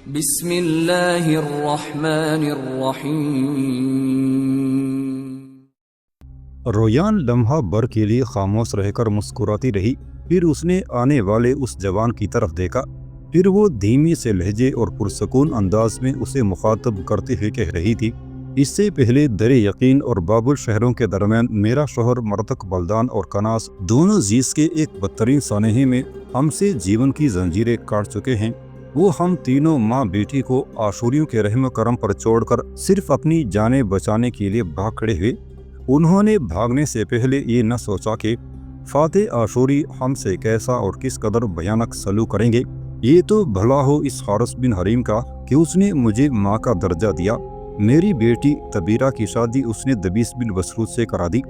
بسم اللہ الرحمن الرحیم۔ رویان لمحہ بھر کے لیے خاموش رہ کر مسکراتی رہی، پھر اس نے آنے والے اس جوان کی طرف دیکھا۔ پھر وہ دھیمی سے لہجے اور پرسکون انداز میں اسے مخاطب کرتے ہوئے کہہ رہی تھی، اس سے پہلے در یقین اور بابل شہروں کے درمیان میرا شوہر مردک بلدان اور کناس دونوں زیز کے ایک بدترین سانحے میں ہم سے جیون کی زنجیریں کاٹ چکے ہیں۔ وہ ہم تینوں ماں بیٹی کو آشوریوں کے رحم و کرم پر چھوڑ کر صرف اپنی جانیں بچانے کے لیے بھاگ کھڑے ہوئے۔ انہوں نے بھاگنے سے پہلے یہ نہ سوچا کہ فاتح آشوری ہم سے کیسا اور کس قدر بھیانک سلوک کریں گے۔ یہ تو بھلا ہو اس حارث بن حریم کا کہ اس نے مجھے ماں کا درجہ دیا۔ میری بیٹی تبیرہ کی شادی اس نے دبیس بن مسعود سے کرا دی،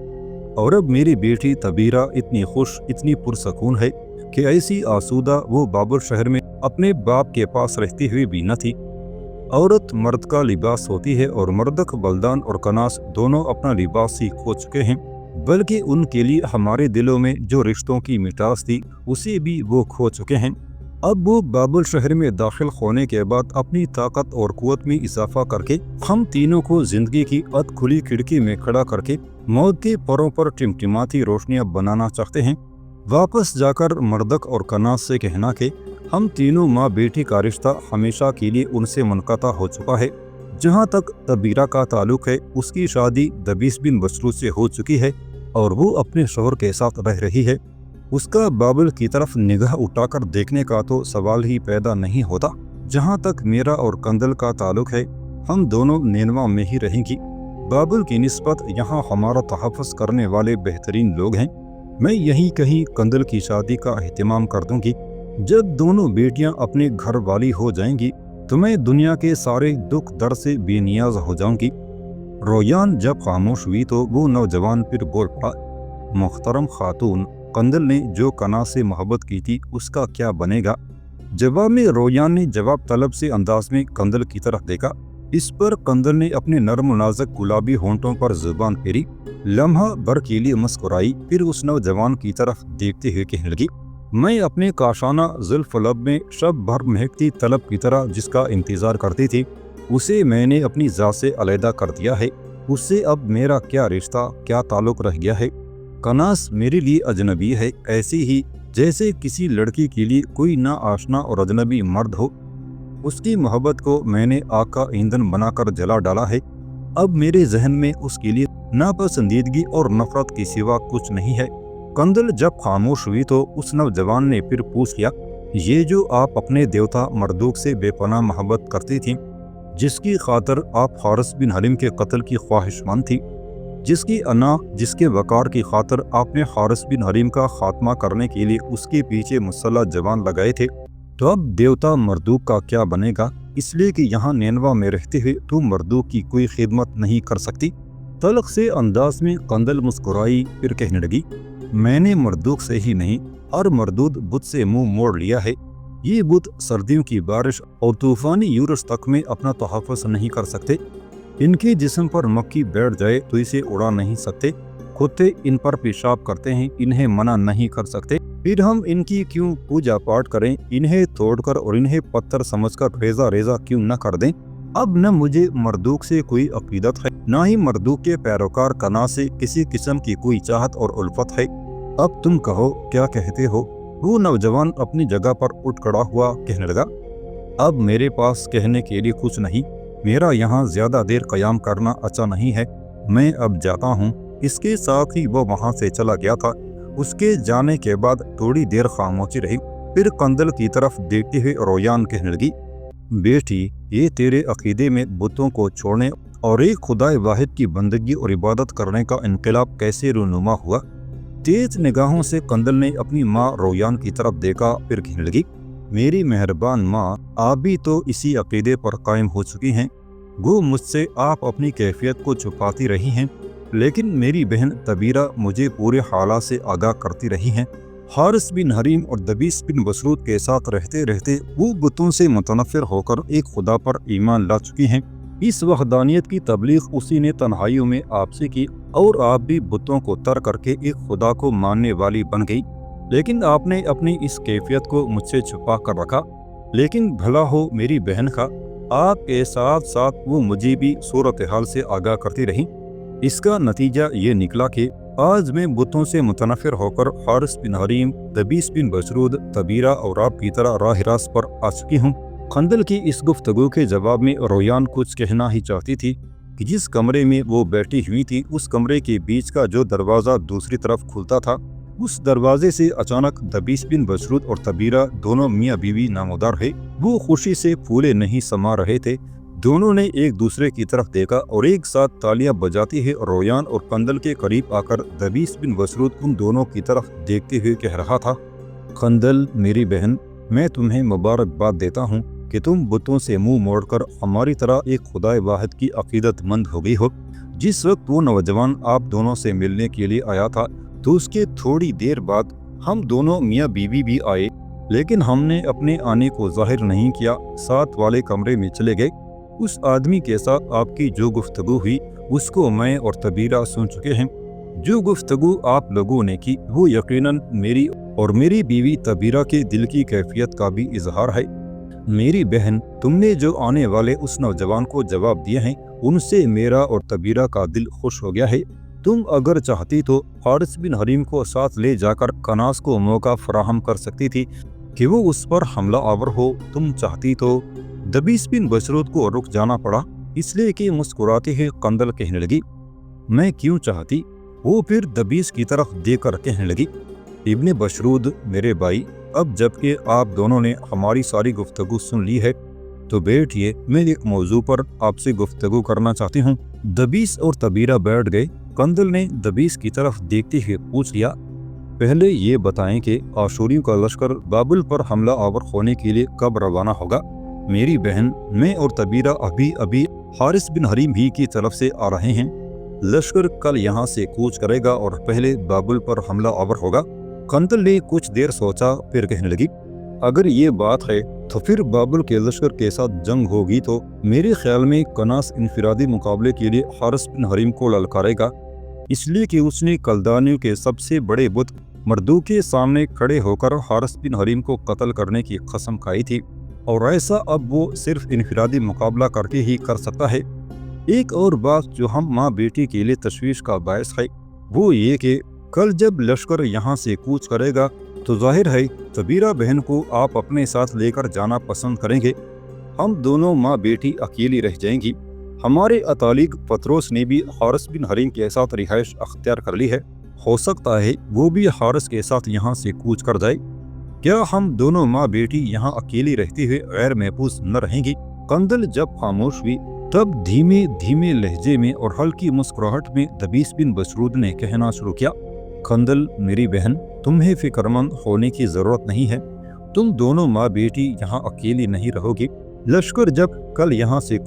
اور اب میری بیٹی تبیرہ اتنی خوش، اتنی پرسکون ہے کہ ایسی آسودہ وہ بابل شہر میں اپنے باپ کے پاس رہتی ہوئی بھی نہ تھی۔ عورت مرد کا لباس ہوتی ہے، اور مردک بلدان اور کناس دونوں اپنا لباس ہی کھو چکے ہیں، بلکہ ان کے لیے ہمارے دلوں میں جو رشتوں کی مٹاس تھی اسے بھی وہ کھو چکے ہیں۔ اب وہ بابل شہر میں داخل ہونے کے بعد اپنی طاقت اور قوت میں اضافہ کر کے ہم تینوں کو زندگی کی اد کھلی کھڑکی میں کھڑا کر کے موت کے پروں پر ٹمٹماتی روشنیاں بنانا چاہتے ہیں۔ واپس جا کر مردک اور کناس سے کہنا کہ ہم تینوں ماں بیٹی کا رشتہ ہمیشہ کے لیے ان سے منقطع ہو چکا ہے۔ جہاں تک تبیرہ کا تعلق ہے، اس کی شادی دبیس بن مسعود سے ہو چکی ہے اور وہ اپنے شوہر کے ساتھ رہ رہی ہے۔ اس کا بابل کی طرف نگاہ اٹھا کر دیکھنے کا تو سوال ہی پیدا نہیں ہوتا۔ جہاں تک میرا اور کندل کا تعلق ہے، ہم دونوں نینوا میں ہی رہیں گی۔ بابل کی نسبت یہاں ہمارا تحفظ کرنے والے بہترین لوگ ہیں۔ میں یہیں کہیں کندل کی شادی کا اہتمام کر دوں گی۔ جب دونوں بیٹیاں اپنے گھر والی ہو جائیں گی تو میں دنیا کے سارے دکھ درد سے بے نیاز ہو جاؤں گی۔ رویان جب خاموش ہوئی تو وہ نوجوان پھر بول پڑا، محترم خاتون، کندل نے جو کناس سے محبت کی تھی اس کا کیا بنے گا؟ جواب میں رویان نے جواب طلب سے انداز میں کندل کی طرف دیکھا۔ اس پر کندل نے اپنے نرم و نازک گلابی ہونٹوں پر زبان پھیری، لمحہ بھر کے لیے مسکرائی، پھر اس نوجوان کی طرف دیکھتے ہوئے کہنے لگی، میں اپنے کاشانہ زلف لب میں شب بھر مہکتی طلب کی طرح جس کا انتظار کرتی تھی، اسے میں نے اپنی ذات سے علیحدہ کر دیا ہے۔ اس سے اب میرا کیا رشتہ، کیا تعلق رہ گیا ہے؟ کناس میرے لیے اجنبی ہے، ایسی ہی جیسے کسی لڑکی کے لیے کوئی ناآشنا اور اجنبی مرد ہو۔ اس کی محبت کو میں نے آگ کا ایندھن بنا کر جلا ڈالا ہے۔ اب میرے ذہن میں اس کے لیے ناپسندیدگی اور نفرت کے سوا کچھ نہیں ہے۔ کندل جب خاموش ہوئی تو اس نوجوان نے پھر پوچھ لیا، یہ جو آپ اپنے دیوتا مردوک سے بے پناہ محبت کرتی تھیں، جس کی خاطر آپ حارث بن حریم کے قتل کی خواہش مند تھی، جس کی انا، جس کے وقار کی خاطر آپ نے حارث بن حریم کا خاتمہ کرنے کے لیے اس کے پیچھے مسلح جوان لگائے تھے، تو اب دیوتا مردوک کا کیا بنے گا؟ اس لیے کہ یہاں نینوا میں رہتے ہوئے تو مردوک کی کوئی خدمت نہیں کر سکتی۔ تلخ سے انداز میں کندل مسکرائی، پھر کہنے لگی، میں نے مردوک سے ہی نہیں، ہر مردود بت سے منہ موڑ لیا ہے۔ یہ بت سردیوں کی بارش اور طوفانی یورش تک میں اپنا تحفظ نہیں کر سکتے۔ ان کے جسم پر مکھی بیٹھ جائے تو اسے اڑا نہیں سکتے، کتے ان پر پیشاب کرتے ہیں، انہیں منع نہیں کر سکتے، پھر ہم ان کی کیوں پوجا پاٹ کریں، انہیں توڑ کر اور انہیں پتھر سمجھ کر ریزہ ریزہ کیوں نہ کر دیں۔ اب نہ مجھے مردوک سے کوئی عقیدت ہے، نہ ہی مردوک کے پیروکار کناس سے کسی قسم کی کوئی چاہت اور الفت ہے۔ اب تم کہو، کیا کہتے ہو؟ وہ نوجوان اپنی جگہ پر اٹھ کھڑا ہوا کہنے لگا، اب میرے پاس کہنے کے لیے کچھ نہیں، میرا یہاں زیادہ دیر قیام کرنا اچھا نہیں ہے، میں اب جاتا ہوں۔ اس کے ساتھ ہی وہ وہاں سے چلا گیا تھا۔ اس کے جانے کے بعد تھوڑی دیر خاموشی رہی، پھر کندل کی طرف دیکھتے ہوئے رویان کہنے لگی، بیٹی، یہ تیرے عقیدے میں بتوں کو چھوڑنے اور ایک خدائے واحد کی بندگی اور عبادت کرنے کا انقلاب کیسے رونما ہوا؟ تیز نگاہوں سے کندل نے اپنی ماں رویان کی طرف دیکھا، پھر کہنے لگی، میری مہربان ماں، آپ بھی تو اسی عقیدے پر قائم ہو چکی ہیں۔ گو مجھ سے آپ اپنی کیفیت کو چھپاتی رہی ہیں، لیکن میری بہن تبیرہ مجھے پورے حالات سے آگاہ کرتی رہی ہیں۔ حارث بن حریم اور دبیس بن مسعود کے ساتھ رہتے رہتے وہ بتوں سے متنفر ہو کر ایک خدا پر ایمان لا چکی ہیں۔ اس وحدانیت کی تبلیغ اسی نے تنہائیوں میں آپ سے کی، اور آپ بھی بتوں کو ترک کر کے ایک خدا کو ماننے والی بن گئی، لیکن آپ نے اپنی اس کیفیت کو مجھ سے چھپا کر رکھا۔ لیکن بھلا ہو میری بہن کا، آپ کے ساتھ ساتھ وہ مجھے بھی صورتحال سے آگاہ کرتی رہی۔ اس کا نتیجہ یہ نکلا کہ آج میں بتوں سے متنفر ہو کر حارث بن حریم، دبیس بن بشرود، طبیرہ اور آپ کی طرح راہ راست پر آ چکی ہوں۔ قندل کی اس گفتگو کے جواب میں رویان کچھ کہنا ہی چاہتی تھی کہ جس کمرے میں وہ بیٹھی ہوئی تھی اس کمرے کے بیچ کا جو دروازہ دوسری طرف کھلتا تھا، اس دروازے سے اچانک دبیس بن بشرود اور طبیرہ، دونوں میاں بیوی نامودار ہے، وہ خوشی سے پھولے نہیں سما رہے تھے۔ دونوں نے ایک دوسرے کی طرف دیکھا اور ایک ساتھ تالیاں بجاتے ہوئے رویان اور قندل کے قریب آ کر دبیس بن بشرود ان دونوں کی طرف دیکھتے ہوئے کہہ رہا تھا، قندل میری بہن، میں تمہیں مبارکباد دیتا ہوں کہ تم بتوں سے منہ موڑ کر ہماری طرح ایک خدائے واحد کی عقیدت مند ہو گئی ہو۔ جس وقت وہ نوجوان آپ دونوں سے ملنے کے لیے آیا تھا تو اس کے تھوڑی دیر بعد ہم دونوں میاں بیوی بھی آئے، لیکن ہم نے اپنے آنے کو ظاہر نہیں کیا، ساتھ والے کمرے میں چلے گئے۔ اس آدمی کے ساتھ آپ کی جو گفتگو ہوئی اس کو میں اور طبیرہ سن چکے ہیں۔ جو گفتگو آپ لوگوں نے کی وہ یقیناً میری اور میری بیوی طبیرہ کے دل کی کیفیت کا بھی اظہار ہے۔ میری بہن، تم نے جو آنے والے اس نوجوان کو جواب دیا ہے ان سے میرا اور طبیرہ کا دل خوش ہو گیا ہے۔ تم اگر چاہتی تو حارث بن حریم کو ساتھ لے جا کر کناز کو موقع فراہم کر سکتی تھی کہ وہ اس پر حملہ آور ہو۔ تم چاہتی تو دبیس بن بشرود کو رک جانا پڑا، اس لیے کہ مسکراتے ہوئے قندل کہنے لگی، میں کیوں چاہتی؟ وہ پھر دبیس کی طرف دیکھ کر کہنے لگی، ابن بشرود میرے بھائی، اب جب کہ آپ دونوں نے ہماری ساری گفتگو سن لی ہے تو بیٹھیے، میں ایک موضوع پر آپ سے گفتگو کرنا چاہتی ہوں۔ دبیس اور طبیرہ بیٹھ گئے۔ قندل نے دبیس کی طرف دیکھتے ہوئے پوچھ لیا، پہلے یہ بتائیں کہ آشوریوں کا لشکر بابل پر حملہ آور ہونے کے لیے کب روانہ ہوگا؟ میری بہن، میں اور طبیرہ ابھی حارث بن حریم ہی کی طرف سے آ رہے ہیں۔ لشکر کل یہاں سے کوچ کرے گا اور پہلے بابل پر حملہ آور ہوگا۔ قندل نے کچھ دیر سوچا، پھر کہنے لگی، اگر یہ بات ہے تو پھر بابل کے لشکر کے ساتھ جنگ ہوگی تو میرے خیال میں کناس انفرادی مقابلے کے لیے حارث بن حریم کو للکارے گا، اس لیے کہ اس نے کلدانیوں کے سب سے بڑے بت مردوک کے سامنے کھڑے ہو کر حارث بن حریم کو قتل کرنے کی قسم کھائی تھی، اور ایسا اب وہ صرف انفرادی مقابلہ کر کے ہی کر سکتا ہے۔ ایک اور بات جو ہم ماں بیٹی کے لیے تشویش کا باعث ہے وہ یہ کہ کل جب لشکر یہاں سے کوچ کرے گا تو ظاہر ہے طبیرہ بہن کو آپ اپنے ساتھ لے کر جانا پسند کریں گے۔ ہم دونوں ماں بیٹی اکیلی رہ جائیں گی۔ ہمارے اتالق پطرس نے بھی حارث بن حریم کے ساتھ رہائش اختیار کر لی ہے، ہو سکتا ہے وہ بھی حارث کے ساتھ یہاں سے کوچ کر جائے۔ کیا ہم دونوں ماں بیٹی یہاں اکیلی رہتے ہوئے غیر محفوظ نہ رہیں گی؟ قندل جب خاموش ہوئی تب دھیمے دھیمے لہجے میں اور ہلکی مسکراہٹ میں دبیس بن بشرود نے کہنا شروع کیا، قندل میری بہن، تمہیں فکر مند ہونے کی ضرورت نہیں ہے۔ تم دونوں ماں بیٹی یہاں اکیلی نہیں رہو گی۔ لشکر جب کل یہاں سے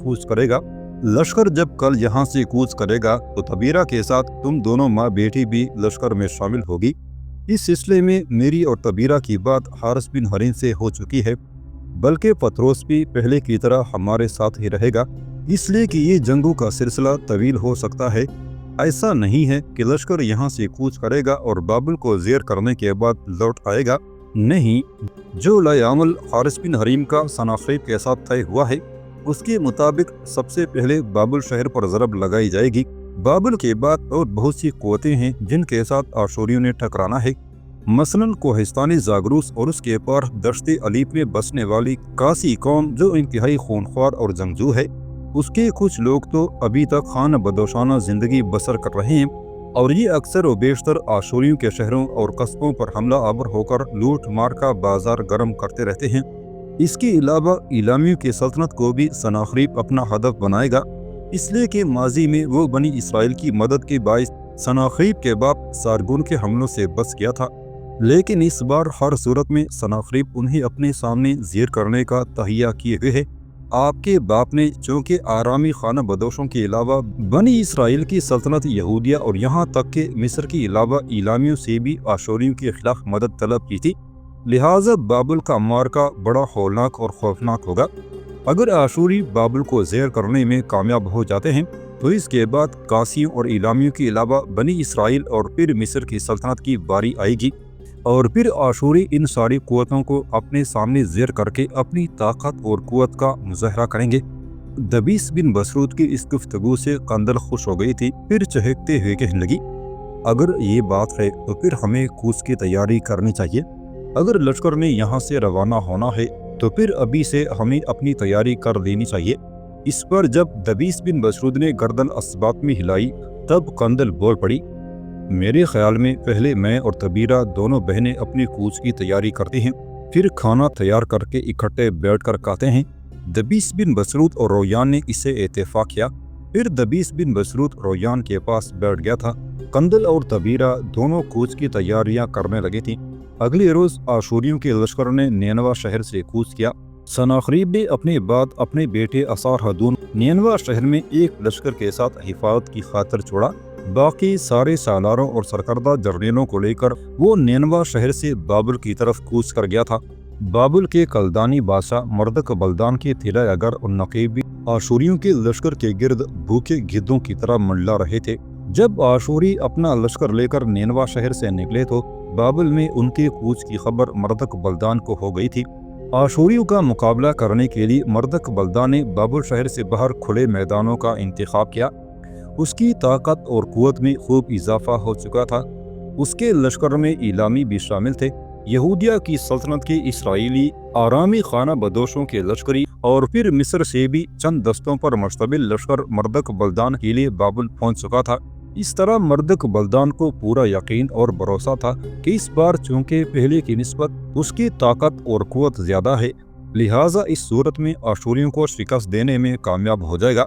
کوچ کرے گا تو طبیرہ کے ساتھ تم دونوں ماں بیٹی بھی لشکر میں شامل ہوگی۔ اس سلسلے میں میری اور طبیرہ کی بات حارث بن حریم سے ہو چکی ہے، بلکہ پطرس بھی پہلے کی طرح ہمارے ساتھ ہی رہے گا، اس لیے کہ یہ جنگوں کا سلسلہ طویل ہو سکتا ہے۔ ایسا نہیں ہے کہ لشکر یہاں سے کوچ کرے گا اور بابل کو زیر کرنے کے بعد لوٹ آئے گا، نہیں۔ جو لائے عمل حارث بن حریم کا سناخریب کے ساتھ طے ہوا ہے اس کے مطابق سب سے پہلے بابل شہر پر ضرب لگائی جائے گی۔ بابل کے بعد اور بہت سی قوتیں ہیں جن کے ساتھ آشوریوں نے ٹکرانا ہے، مثلاً کوہستانی زاگروس اور اس کے پار دشت علیپ میں بسنے والی کاسی قوم جو انتہائی خونخوار اور جنگجو ہے۔ اس کے کچھ لوگ تو ابھی تک خانہ بدوشانہ زندگی بسر کر رہے ہیں اور یہ اکثر و بیشتر آشوریوں کے شہروں اور قصبوں پر حملہ آور ہو کر لوٹ مار کا بازار گرم کرتے رہتے ہیں۔ اس کے علاوہ ایلامیوں کی سلطنت کو بھی سناخریب اپنا ہدف بنائے گا، اس لیے کہ ماضی میں وہ بنی اسرائیل کی مدد کے باعث سناخریب کے باپ سارگون کے حملوں سے بچ گیا تھا، لیکن اس بار ہر صورت میں سناخریب انہیں اپنے سامنے زیر کرنے کا تہیہ کیے ہوئے ہے۔ آپ کے باپ نے چونکہ آرامی خانہ بدوشوں کے علاوہ بنی اسرائیل کی سلطنت یہودیہ اور یہاں تک کہ مصر کے علاوہ ایلامیوں سے بھی آشوریوں کے خلاف مدد طلب کی تھی، لہٰذا بابل کا معرکہ بڑا ہولناک اور خوفناک ہوگا۔ اگر آشوری بابل کو زیر کرنے میں کامیاب ہو جاتے ہیں تو اس کے بعد کاسیوں اور ایلامیوں کے علاوہ بنی اسرائیل اور پھر مصر کی سلطنت کی باری آئے گی۔ اور پھر آشوری ان ساری قوتوں کو اپنے سامنے زیر کر کے اپنی طاقت اور قوت کا مظاہرہ کریں گے۔ دبیس بن بسرود کی اس گفتگو سے قندل خوش ہو گئی تھی، پھر چہکتے ہوئے کہنے لگی، اگر یہ بات ہے تو پھر ہمیں کوچ کی تیاری کرنی چاہیے۔ اگر لشکر میں یہاں سے روانہ ہونا ہے تو پھر ابھی سے ہمیں اپنی تیاری کر لینی چاہیے۔ اس پر جب دبیس بن بسرود نے گردن اسبات میں ہلائی تب قندل بول پڑی، میرے خیال میں پہلے میں اور تبیرہ دونوں بہنیں اپنی کوچ کی تیاری کرتی ہیں، پھر کھانا تیار کر کے اکٹھے بیٹھ کر کھاتے ہیں۔ دبیس بن بسرود اور رویان نے اسے اتفاق کیا۔ پھر دبیس بن بسرود رویان کے پاس بیٹھ گیا تھا۔ قندل اور تبیرہ دونوں کوچ کی تیاریاں کرنے لگے تھیں۔ اگلے روز آشوریوں کے لشکر نے نینوا شہر سے کوچ کیا۔ سناخریب نے اپنے بعد اپنے بیٹے اسارہدون نینوا شہر میں ایک لشکر کے ساتھ حفاظت کی خاطر چھوڑا۔ باقی سارے سالاروں اور سرکردہ جرنیلوں کو لے کر وہ نینوا شہر سے بابل کی طرف کوچ کر گیا تھا۔ بابل کے کلدانی بادشاہ مردک بلدان کے طلع اگر اور نقیب بھی آشوریوں کے لشکر کے گرد بھوکے گدھوں کی طرح منڈلا رہے تھے۔ جب آشوری اپنا لشکر لے کر نینوا شہر سے نکلے تو بابل میں ان کے کوچ کی خبر مردک بلدان کو ہو گئی تھی۔ آشوریوں کا مقابلہ کرنے کے لیے مردک بلدان نے بابل شہر سے باہر کھلے میدانوں کا انتخاب کیا۔ اس کی طاقت اور قوت میں خوب اضافہ ہو چکا تھا۔ اس کے لشکر میں ایلامی بھی شامل تھے۔ یہودیہ کی سلطنت کے اسرائیلی آرامی خانہ بدوشوں کے لشکری اور پھر مصر سے بھی چند دستوں پر مشتمل لشکر مردک بلدان کے لیے بابل پہنچ چکا تھا۔ اس طرح مردک بلدان کو پورا یقین اور بھروسہ تھا کہ اس بار چونکہ پہلے کی نسبت اس کی طاقت اور قوت زیادہ ہے، لہٰذا اس صورت میں آشوریوں کو شکست دینے میں کامیاب ہو جائے گا۔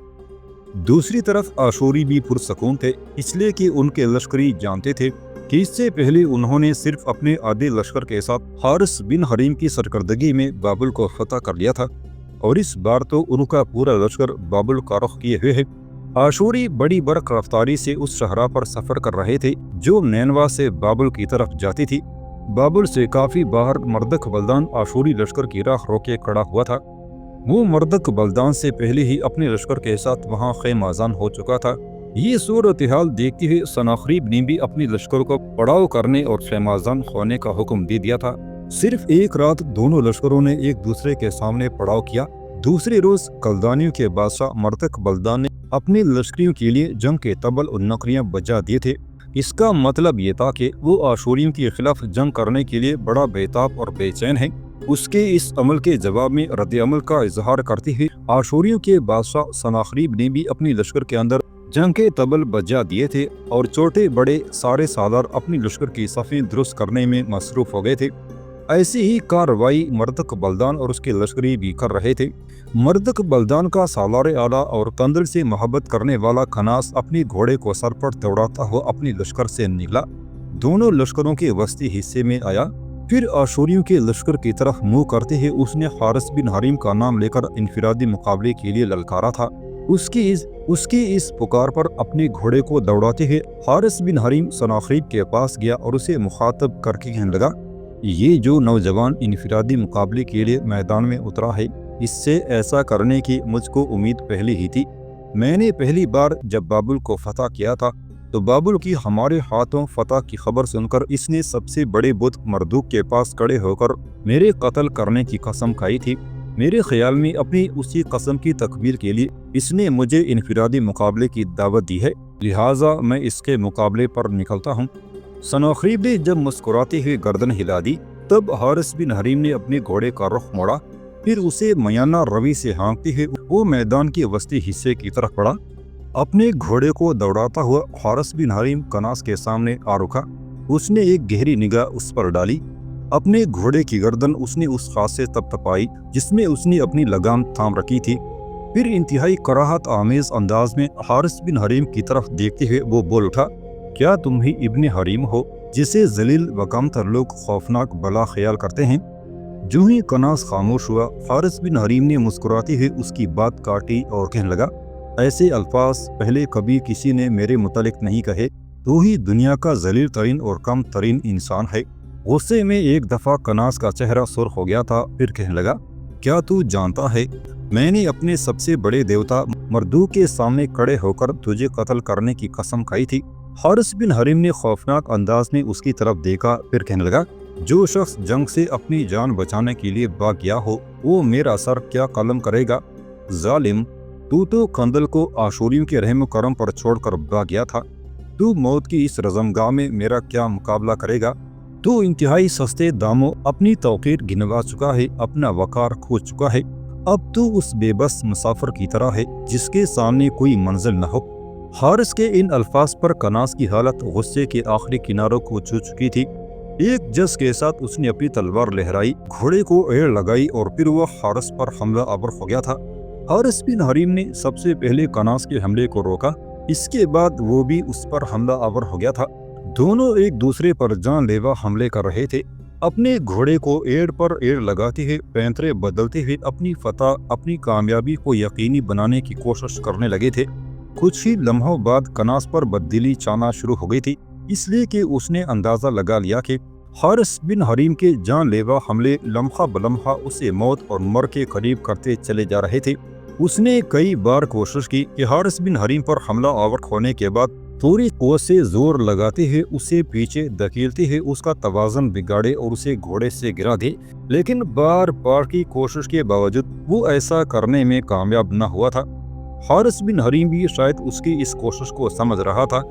دوسری طرف آشوری بھی پرسکون تھے، اس لیے کہ ان کے لشکری جانتے تھے کہ اس سے پہلے انہوں نے صرف اپنے آدھے لشکر کے ساتھ حارث بن حریم کی سرکردگی میں بابل کو فتح کر لیا تھا، اور اس بار تو ان کا پورا لشکر بابل کا رخ کیے ہوئے ہے۔ آشوری بڑی برق رفتاری سے اس شاہراہ پر سفر کر رہے تھے جو نینوا سے بابل کی طرف جاتی تھی۔ بابل سے کافی باہر مردک بلدان آشوری لشکر کی راہ روکے کھڑا ہوا تھا۔ وہ مردک بلدان سے پہلے ہی اپنے لشکر کے ساتھ وہاں خیمہ ازان ہو چکا تھا۔ یہ صورتحال دیکھتے ہوئے سناخریب نے بھی اپنے لشکر کو پڑاؤ کرنے اور خیمہ ازان ہونے کا حکم دے دیا تھا۔ صرف ایک رات دونوں لشکروں نے ایک دوسرے کے سامنے پڑاؤ کیا۔ دوسرے روز کلدانیوں کے بادشاہ مردک بلدان نے اپنے لشکریوں کے لیے جنگ کے طبل اور نقریاں بجا دیے تھے۔ اس کا مطلب یہ تھا کہ وہ آشوریوں کے خلاف جنگ کرنے کے لیے بڑا بےتاب اور بے چین ہے۔ اس کے اس عمل کے جواب میں رد عمل کا اظہار کرتے ہوئے آشوریوں کے بادشاہ سناخریب نے بھی اپنی لشکر کے اندر جنگ کے طبل بجا دیے تھے، اور چھوٹے بڑے سارے سالار اپنی لشکر کی صفیں درست کرنے میں مصروف ہو گئے تھے۔ ایسی ہی کارروائی مردک بلدان اور اس کے لشکری بھی کر رہے تھے۔ مردک بلدان کا سالار اعلیٰ اور قندل سے محبت کرنے والا کناس اپنے گھوڑے کو سر پر دوڑاتا ہوا اپنی لشکر سے نکلا، دونوں لشکروں کے وسطی حصے میں آیا۔ پھر آشوریوں کے لشکر کی طرف منہ کرتے ہوئے اس نے حارث بن حریم کا نام لے کر انفرادی مقابلے کے لیے للکارا تھا۔ اس کی اس پکار پر اپنے گھوڑے کو دوڑاتے ہوئے حارث بن حریم سناخریب کے پاس گیا اور اسے مخاطب کر کے کہنے لگا، یہ جو نوجوان انفرادی مقابلے کے لیے میدان میں اترا ہے، اس سے ایسا کرنے کی مجھ کو امید پہلے ہی تھی۔ میں نے پہلی بار جب بابل کو فتح کیا تھا تو بابل کی ہمارے ہاتھوں فتح کی خبر سن کر اس نے سب سے بڑے بت مردوک کے پاس کھڑے ہو کر میرے قتل کرنے کی قسم کھائی تھی۔ میرے خیال میں اپنی اسی قسم کی تکمیل کے لیے اس نے مجھے انفرادی مقابلے کی دعوت دی ہے، لہٰذا میں اس کے مقابلے پر نکلتا ہوں۔ سناخریب نے جب مسکراتے ہوئے گردن ہلا دی تب حارث بن حریم نے اپنے گھوڑے کا رخ موڑا، پھر اسے میانہ روی سے ہانکتے ہوئے وہ میدان کے وسطی حصے کی طرف بڑھا۔ اپنے گھوڑے کو دوڑاتا ہوا حارث بن حریم کناس کے سامنے آ رکا۔ اس نے ایک گہری نگاہ اس پر ڈالی۔ اپنے گھوڑے کی گردن اس نے اس خاص سے تپتپائی جس میں اس نے اپنی لگام تھام رکھی تھی۔ پھر انتہائی کراہت آمیز انداز میں حارث بن حریم کی طرف دیکھتے ہوئے وہ بول اٹھا، کیا تم ہی ابن حریم ہو جسے ذلیل و کم تر لوگ خوفناک بلا خیال کرتے ہیں؟ جو ہی کناس خاموش ہوا، حارث بن حریم نے مسکراتے ہوئے اس کی بات کاٹی اور کہنے لگا، ایسے الفاظ پہلے کبھی کسی نے میرے متعلق نہیں کہے، تو ہی دنیا کا ذلیل ترین اور کم ترین انسان ہے۔ غصے میں ایک دفعہ کناس کا چہرہ سرخ ہو گیا تھا، پھر کہنے لگا، کیا تو جانتا ہے میں نے اپنے سب سے بڑے دیوتا مردوک کے سامنے کھڑے ہو کر تجھے قتل کرنے کی قسم کھائی تھی۔ حارث بن حریم نے خوفناک انداز میں اس کی طرف دیکھا، پھر کہنے لگا، جو شخص جنگ سے اپنی جان بچانے کے لیے بھاگ گیا ہو وہ میرا سر کیا قلم کرے گا؟ ظالم، تو قندل کو آشوریوں کے رحم و کرم پر چھوڑ کر بھاگ گیا تھا۔ تو موت کی اس رزمگاہ میں میرا کیا مقابلہ کرے گا؟ تو انتہائی سستے داموں اپنی توقیر گنوا چکا ہے، اپنا وقار کھو چکا ہے۔ اب تو اس بے بس مسافر کی طرح ہے جس کے سامنے کوئی منزل نہ ہو۔ حارث کے ان الفاظ پر کناز کی حالت غصے کے آخری کناروں کو چھو چکی تھی۔ ایک جس کے ساتھ اس نے اپنی تلوار لہرائی، گھوڑے کو ایڑ لگائی اور پھر وہ حارث پر حملہ آور ہو گیا تھا۔ حارث بن حریم نے سب سے پہلے کناز کے حملے کو روکا، اس کے بعد وہ بھی اس پر حملہ آور ہو گیا تھا۔ دونوں ایک دوسرے پر جان لیوا حملے کر رہے تھے، اپنے گھوڑے کو ایڑ پر ایڑ لگاتے ہوئے، پینترے بدلتے ہوئے اپنی فتح، اپنی کامیابی کو یقینی بنانے کی کوشش کرنے لگے تھے۔ کچھ ہی لمحوں بعد کناز پر بددلی چانا شروع ہو گئی تھی، اس لیے کہ اس نے اندازہ لگا لیا کہ حارث بن حریم کے جان لیوا حملے لمحہ بلمحہ اسے موت اور مر کے قریب کرتے چلے جا رہے تھے۔ اس نے کئی بار کوشش کی کہ حارث بن حریم پر حملہ آور ہونے کے بعد پوری قوت سے زور لگاتے ہوئے اسے پیچھے دھکیلتے ہوئے اس کا توازن بگاڑے اور اسے گھوڑے سے گرا دے، لیکن بار بار کی کوشش کے باوجود وہ ایسا کرنے میں کامیاب نہ ہوا تھا۔ حارث بن حریم بھی شاید اس کی اس کوشش کو سمجھ رہا تھا،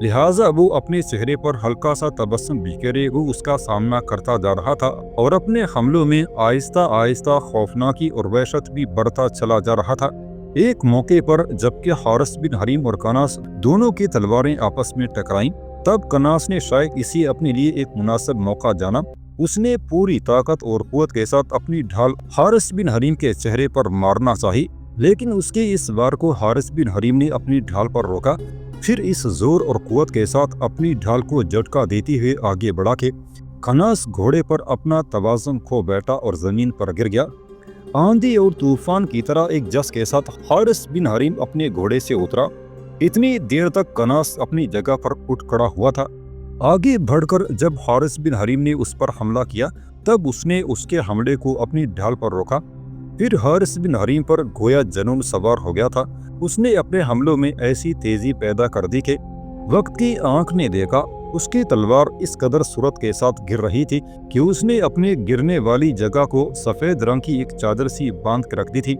لہٰذا وہ اپنے چہرے پر ہلکا سا تبسم بکھیرے وہ اس کا سامنا کرتا جا رہا تھا اور اپنے حملوں میں آہستہ آہستہ خوفناکی اور وحشت بھی بڑھتا چلا جا رہا تھا۔ ایک موقع پر جبکہ حارث بن حریم اور کناز دونوں کی تلواریں آپس میں ٹکرائیں، تب کناز نے شاید اسے اپنے لیے ایک مناسب موقع جانا۔ اس نے پوری طاقت اور قوت کے ساتھ اپنی ڈھال حارث بن حریم کے چہرے پر مارنا چاہی، لیکن اس کے اس وار کو حارث بن حریم نے اپنی ڈھال پر روکا، پھر اس زور اور قوت کے ساتھ اپنی ڈھال کو جھٹکا دیتے ہوئے آگے بڑھا کے کناز گھوڑے پر اپنا توازن کھو بیٹھا اور زمین پر گر گیا۔ آندھی اور طوفان کی طرح ایک جس کے ساتھ حارث بن حریم اپنے گھوڑے سے اترا۔ اتنی دیر تک کناز اپنی جگہ پر اٹھ کھڑا ہوا تھا۔ آگے بڑھ کر جب حارث بن حریم نے اس پر حملہ کیا تب اس نے اس کے حملے کو اپنی ڈھال پر روکا، پھر حارث بن حریم پر گویا جنون سوار ہو گیا تھا۔ اس نے اپنے حملوں میں ایسی تیزی پیدا کر دی کہ وقت کی آنکھ نے دیکھا اس کی تلوار اس قدر سرعت کے ساتھ گر رہی تھی کہ اس نے اپنے گرنے والی جگہ کو سفید رنگ کی ایک چادر سی باندھ کے رکھ دی تھی۔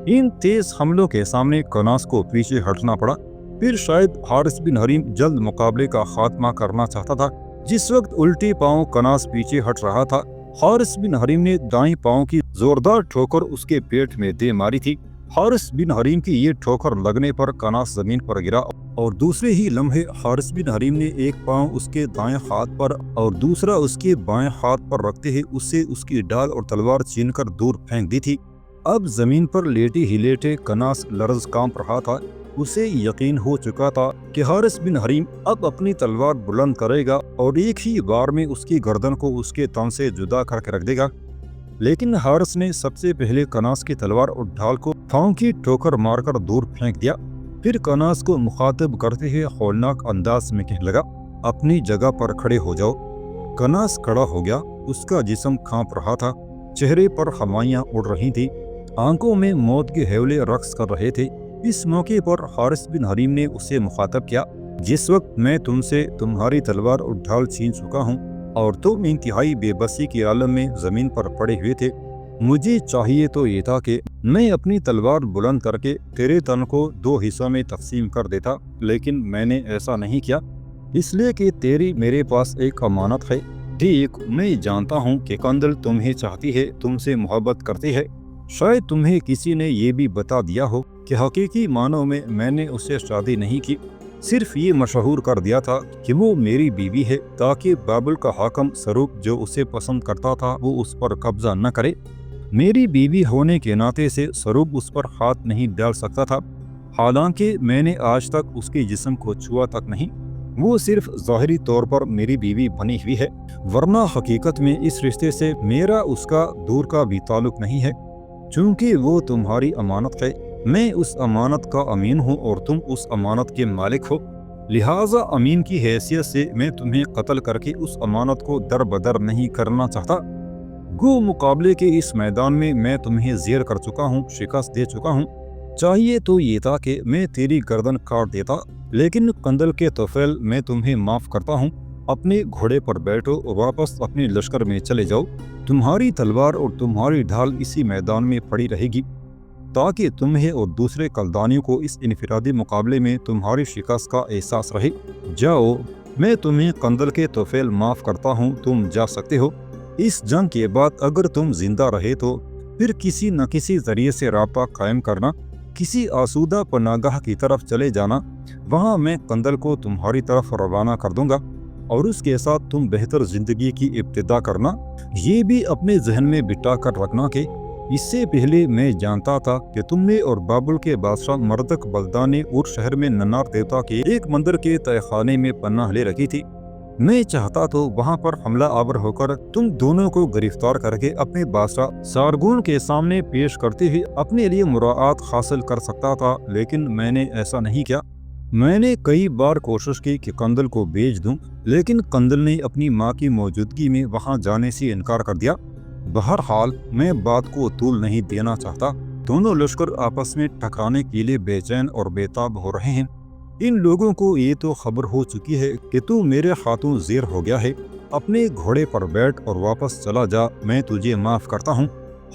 ان تیز حملوں کے سامنے کناز کو پیچھے ہٹنا پڑا۔ پھر شاید حارث بن حریم جلد مقابلے کا خاتمہ کرنا چاہتا تھا۔ جس وقت الٹی پاؤں کناز پیچھے ہٹ رہا تھا، حارث بن حریم نے دائیں پاؤں کی زوردار ٹھوکر اس کے پیٹ میں دے ماری تھی۔ حارث بن حریم کی یہ ٹھوکر لگنے پر کناز زمین پر گرا اور دوسرے ہی لمحے حارث بن حریم نے ایک پاؤں اس کے دائیں ہاتھ پر اور دوسرا اس کے بائیں ہاتھ پر رکھتے ہی اسے اس کی ڈال اور تلوار چھین کر دور پھینک دی تھی۔ اب زمین پر لیٹے ہی لیٹے کناز لرز کانپ رہا تھا۔ اسے یقین ہو چکا تھا کہ حارث بن حریم اب اپنی تلوار بلند کرے گا اور ایک ہی بار میں اس کی گردن کو اس کے تن سے جدا کر کے رکھ دے گا، لیکن حارث نے سب سے پہلے کناز کی تلوار اور ڈھال کو پاؤں کی ٹھوکر مار کر دور پھینک دیا۔ پھر کناز کو مخاطب کرتے ہوئے ہولناک انداز میں کہنے لگا، اپنی جگہ پر کھڑے ہو جاؤ۔ کناز کھڑا ہو گیا، اس کا جسم کانپ رہا تھا، چہرے پر ہمائیاں اڑ رہی تھی، آنکھوں میں موت کے ہیولے رقص کر رہے تھے۔ اس موقع پر حارث بن حریم نے اسے مخاطب کیا، جس وقت میں تم سے تمہاری تلوار اور ڈھال چھین چکا ہوں اور تم انتہائی بے بسی کے عالم میں زمین پر پڑے ہوئے تھے، مجھے چاہیے تو یہ تھا کہ میں اپنی تلوار بلند کر کے تیرے تن کو دو حصوں میں تقسیم کر دیتا، لیکن میں نے ایسا نہیں کیا، اس لیے کہ تیری میرے پاس ایک امانت ہے۔ ٹھیک، میں جانتا ہوں کہ قندل تمہیں چاہتی ہے، تم سے محبت کرتی ہے۔ شاید تمہیں کسی نے یہ بھی بتا دیا ہو کہ حقیقی معنوں میں نے اسے شادی نہیں کی، صرف یہ مشہور کر دیا تھا کہ وہ میری بیوی ہے تاکہ بابل کا حاکم سروق جو اسے پسند کرتا تھا وہ اس پر قبضہ نہ کرے۔ میری بیوی ہونے کے ناطے سے سروق اس پر ہاتھ نہیں ڈال سکتا تھا، حالانکہ میں نے آج تک اس کے جسم کو چھوا تک نہیں۔ وہ صرف ظاہری طور پر میری بیوی بنی ہوئی ہے، ورنہ حقیقت میں اس رشتے سے میرا اس کا دور کا بھی تعلق نہیں ہے۔ چونکہ وہ تمہاری امانت ہے، میں اس امانت کا امین ہوں اور تم اس امانت کے مالک ہو، لہٰذا امین کی حیثیت سے میں تمہیں قتل کر کے اس امانت کو در بدر نہیں کرنا چاہتا۔ گو مقابلے کے اس میدان میں تمہیں زیر کر چکا ہوں، شکست دے چکا ہوں، چاہیے تو یہ تھا کہ میں تیری گردن کاٹ دیتا، لیکن قندل کے طفیل میں تمہیں معاف کرتا ہوں۔ اپنے گھوڑے پر بیٹھو اور واپس اپنے لشکر میں چلے جاؤ۔ تمہاری تلوار اور تمہاری ڈھال اسی میدان میں پڑی رہے گی تاکہ تمہیں اور دوسرے کلدانیوں کو اس انفرادی مقابلے میں تمہاری شکست کا احساس رہے۔ جاؤ، میں تمہیں قندل کے طفیل معاف کرتا ہوں، تم جا سکتے ہو۔ اس جنگ کے بعد اگر تم زندہ رہے تو پھر کسی نہ کسی ذریعے سے رابطہ قائم کرنا، کسی آسودہ پناہگاہ کی طرف چلے جانا، وہاں میں قندل کو تمہاری طرف روانہ کر دوں گا اور اس کے ساتھ تم بہتر زندگی کی ابتدا کرنا۔ یہ بھی اپنے ذہن میں بٹھا کر رکھنا کہ اس سے پہلے میں جانتا تھا کہ تم نے اور بابل کے بادشاہ مردک بلدان نے اور شہر میں ننار دیوتا کے ایک مندر کے تہہ خانے میں پناہ لے رکھی تھی۔ میں چاہتا تو وہاں پر حملہ آور ہو کر تم دونوں کو گرفتار کر کے اپنے بادشاہ سارگون کے سامنے پیش کرتے ہوئے اپنے لیے مراعات حاصل کر سکتا تھا، لیکن میں نے ایسا نہیں کیا۔ میں نے کئی بار کوشش کی کہ قندل کو بھیج دوں، لیکن قندل نے اپنی ماں کی موجودگی میں وہاں جانے سے انکار کر دیا۔ بہرحال میں بات کو طول نہیں دینا چاہتا۔ دونوں لشکر آپس میں ٹکرانے کے لیے بے چین اور بے تاب ہو رہے ہیں۔ ان لوگوں کو یہ تو خبر ہو چکی ہے کہ تو میرے ہاتھوں زیر ہو گیا ہے۔ اپنے گھوڑے پر بیٹھ اور واپس چلا جا، میں تجھے معاف کرتا ہوں۔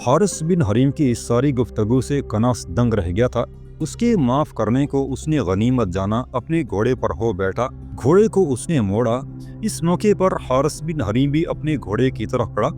حارث بن حریم کی اس ساری گفتگو سے کناس دنگ رہ گیا تھا۔ اس کے معاف کرنے کو اس نے غنیمت جانا، اپنے گھوڑے پر ہو بیٹھا، گھوڑے کو اس نے موڑا۔ اس موقع پر حارث بن حریم بھی اپنے گھوڑے کی طرف بڑھا